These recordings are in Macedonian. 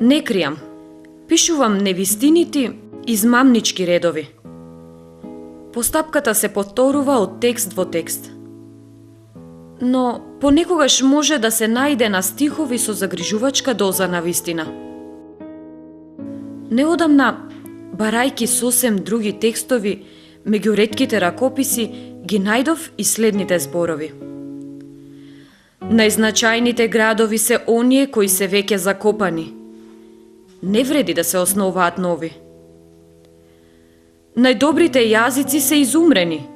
Не кријам, пишувам невистинити, измамнички редови. Постапката се повторува од текст во текст. Но понекогаш може да се најде на стихови со загрижувачка доза на вистина. Неодамна, барајки сосем други текстови, меѓу ретките ракописи, ги најдов и следните зборови. Најзначајните градови се оние кои се веќе закопани. Не вреди да се основаат нови. Најдобрите јазици се изумрени.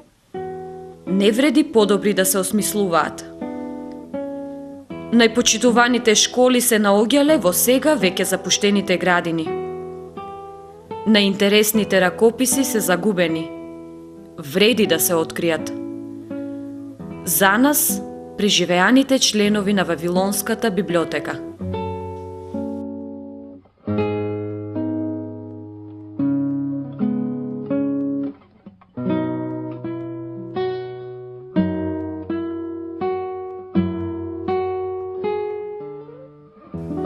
Не вреди подобри да се осмислуваат. Најпочитуваните школи се наоѓале во сега веќе запуштените градини. Најинтересните ракописи се загубени. Вреди да се откријат. За нас, преживеаните членови на Вавилонската библиотека.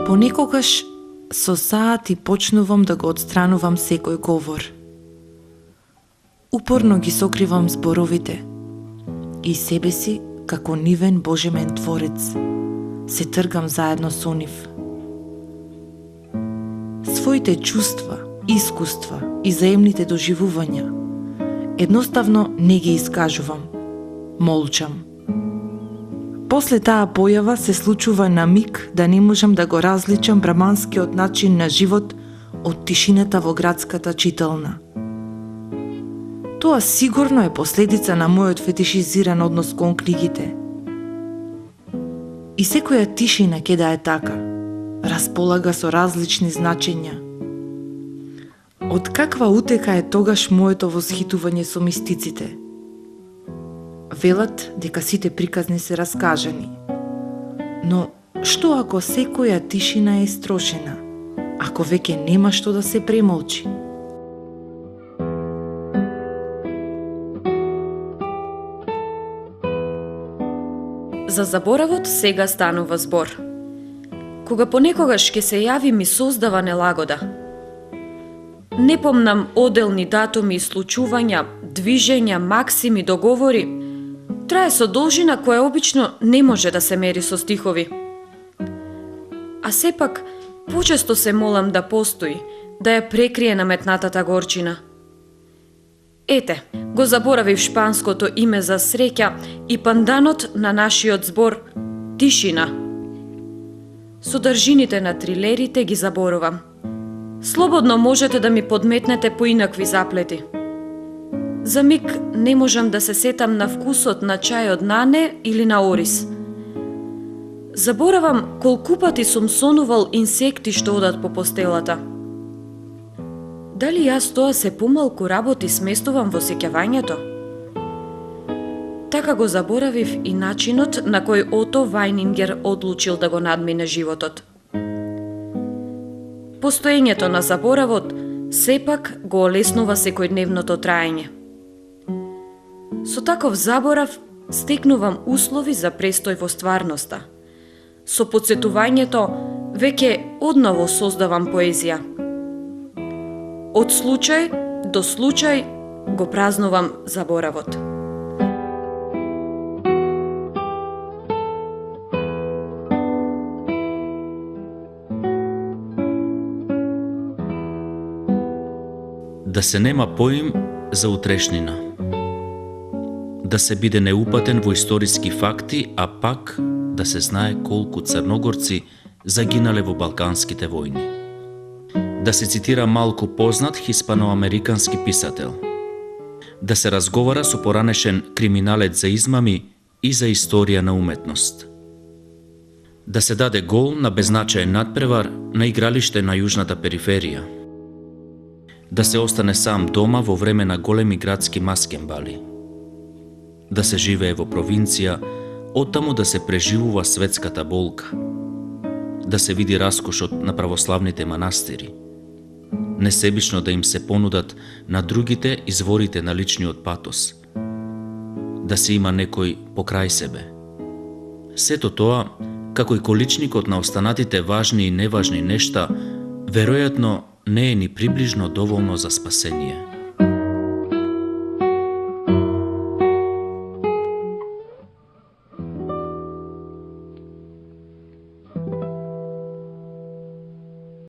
Понекогаш со саати почнувам да го отстранувам секој говор. Упорно ги сокривам зборовите и себе си како нивен божемен творец се тргам заедно со нив. Своите чувства, искуства и заемните доживувања едноставно не ги искажувам, молчам. После таа појава се случува на миг да не можам да го различам браманскиот начин на живот од тишината во градската читална. Тоа сигурно е последица на мојот фетишизиран однос кон книгите. И секоја тишина ќе да е така, располага со различни значења. Од каква утека е тогаш моето восхитување со мистиците? Велат дека сите приказни се раскажани. Но што ако секоја тишина е строшена? Ако веќе нема што да се премолчи? За заборавот сега станува збор. Кога понекогаш ќе се јави ми создава нелагода. Не помнам оделни датуми и случувања, движења, максими, договори. Трае со должина која обично не може да се мери со стихови. А сепак, почесто се молам да постои, да ја прекрие наметнатата горчина. Ете, го заборавив шпанското име за среќа и панданот на нашиот збор тишина. Содржините на трилерите ги заборувам. Слободно можете да ми подметнете поинакви заплети. За миг не можам да се сетам на вкусот на чајот нане или на орис. Заборавам колку пати сум сонувал инсекти што одат по постелата. Дали јас тоа се помалку работи сместувам во сеќавањето? Така го заборавив и начинот на кој Ото Вајнингер одлучил да го надмине животот. Постоењето на заборавот сепак го олеснува секојдневното траење. Со таков заборав стекнувам услови за престој во стварноста. Со потсетувањето веќе одново создавам поезија. Од случај до случај го празнувам заборавот. Да се нема поим за утрешнина. Да се биде неупатен во историски факти, а пак да се знае колку црногорци загинале во Балканските војни. Да се цитира малку познат хиспаноамерикански писател. Да се разговара со поранешен криминалец за измами и за историја на уметност. Да се даде гол на беззначаен надпревар на игралиште на јужната периферија. Да се остане сам дома во време на големи градски маскенбали. Да се живее во провинција, оттаму да се преживува светската болка. Да се види раскошот на православните манастири. Несебично да им се понудат на другите изворите на личниот патос. Да се има некој покрај себе. Сето тоа, како и количникот на останатите важни и неважни нешта, веројатно не е ни приближно доволно за спасение.